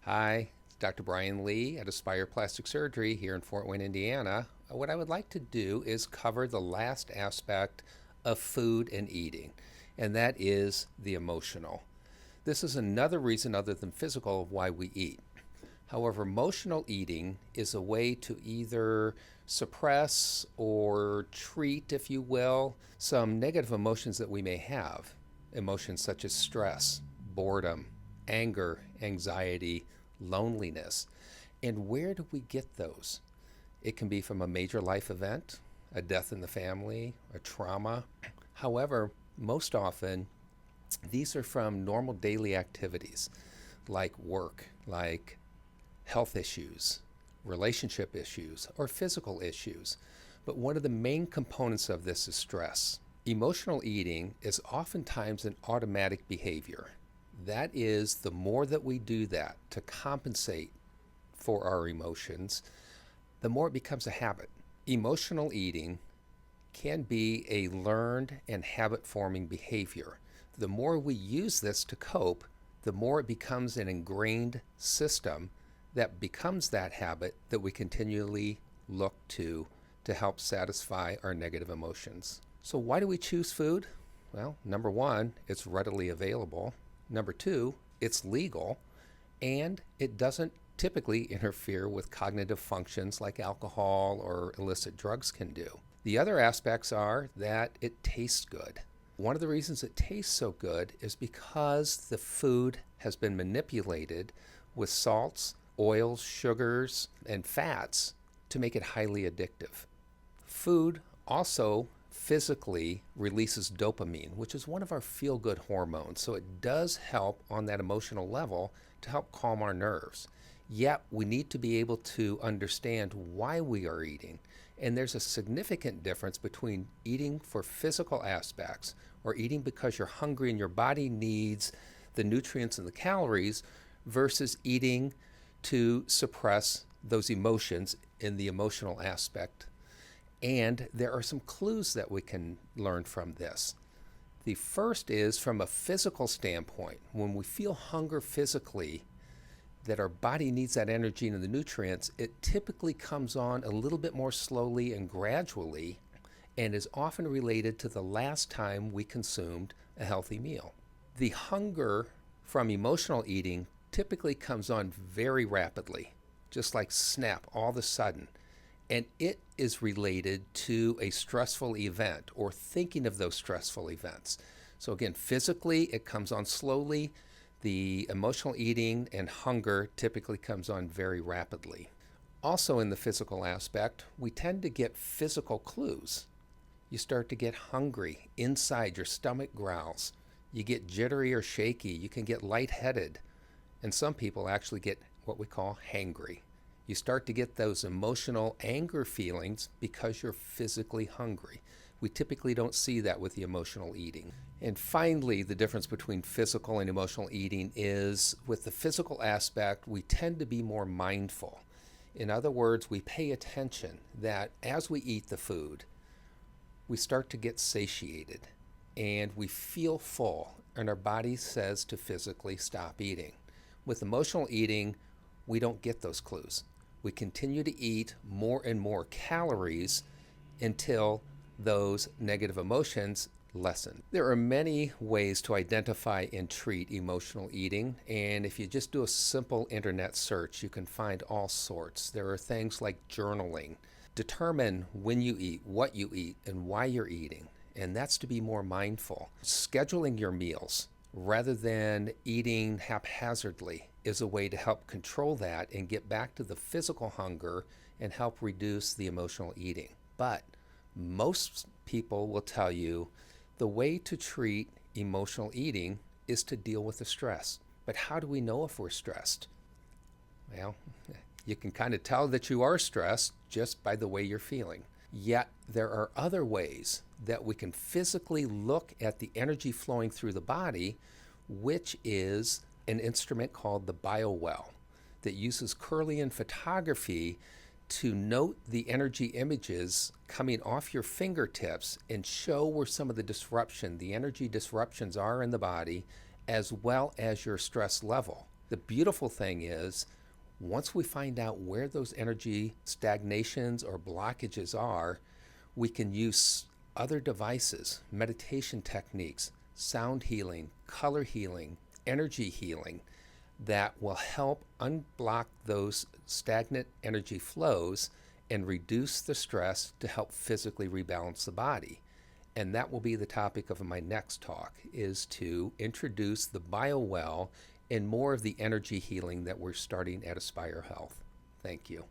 Hi, it's Dr. Brian Lee at Aspire Plastic Surgery here in Fort Wayne, Indiana. What I would like to do is cover the last aspect of food and eating, and that is the emotional. This is another reason other than physical of why we eat. However, emotional eating is a way to either suppress or treat, if you will, some negative emotions that we may have. Emotions such as stress, boredom, anger, anxiety, loneliness. And where do we get those? It can be from a major life event, a death in the family, a trauma. However, most often, these are from normal daily activities like work, like health issues, relationship issues, or physical issues. But one of the main components of this is stress. Emotional eating is oftentimes an automatic behavior. That is, the more that we do that to compensate for our emotions, the more it becomes a habit. Emotional eating can be a learned and habit forming behavior. The more we use this to cope, the more it becomes an ingrained system that becomes that habit that we continually look to help satisfy our negative emotions. So, why do we choose food? Well, number one, it's readily available. Number two, it's legal, and it doesn't typically interfere with cognitive functions like alcohol or illicit drugs can do. The other aspects are that it tastes good. One of the reasons it tastes so good is because the food has been manipulated with salts, oils, sugars, and fats to make it highly addictive. Food also physically releases dopamine, which is one of our feel good hormones. So it does help on that emotional level to help calm our nerves. Yet we need to be able to understand why we are eating. And there's a significant difference between eating for physical aspects or eating because you're hungry and your body needs the nutrients and the calories versus eating to suppress those emotions in the emotional aspect. And there are some clues that we can learn from this. The first is from a physical standpoint. When we feel hunger physically, that our body needs that energy and the nutrients, it typically comes on a little bit more slowly and gradually and is often related to the last time we consumed a healthy meal. The hunger from emotional eating typically comes on very rapidly, just like snap, all of a sudden. And it is related to a stressful event or thinking of those stressful events. So, again, physically, it comes on slowly. The emotional eating and hunger typically comes on very rapidly. Also, in the physical aspect, we tend to get physical clues. You start to get hungry inside, your stomach growls. You get jittery or shaky. You can get lightheaded. And some people actually get what we call hangry. You start to get those emotional anger feelings because you're physically hungry. We typically don't see that with the emotional eating. And finally, the difference between physical and emotional eating is with the physical aspect, we tend to be more mindful. In other words, we pay attention that as we eat the food, we start to get satiated and we feel full, and our body says to physically stop eating. With emotional eating, we don't get those clues. We continue to eat more and more calories until those negative emotions lessen. There are many ways to identify and treat emotional eating, and if you just do a simple internet search, you can find all sorts. There are things like journaling. Determine when you eat, what you eat, and why you're eating, and that's to be more mindful. Scheduling your meals rather than eating haphazardly is a way to help control that and get back to the physical hunger and help reduce the emotional eating. But most people will tell you the way to treat emotional eating is to deal with the stress. But how do we know if we're stressed? Well, you can kind of tell that you are stressed just by the way you're feeling. Yet there are other ways that we can physically look at the energy flowing through the body, which is an instrument called the BioWell that uses Kirlian photography to note the energy images coming off your fingertips and show where some of the energy disruptions are in the body, as well as your stress level. The beautiful thing is, once we find out where those energy stagnations or blockages are, we can use other devices, meditation techniques, sound healing, color healing, energy healing that will help unblock those stagnant energy flows and reduce the stress to help physically rebalance the body. And that will be the topic of my next talk, is to introduce the biowell and more of the energy healing that we're starting at Aspire Health. Thank you.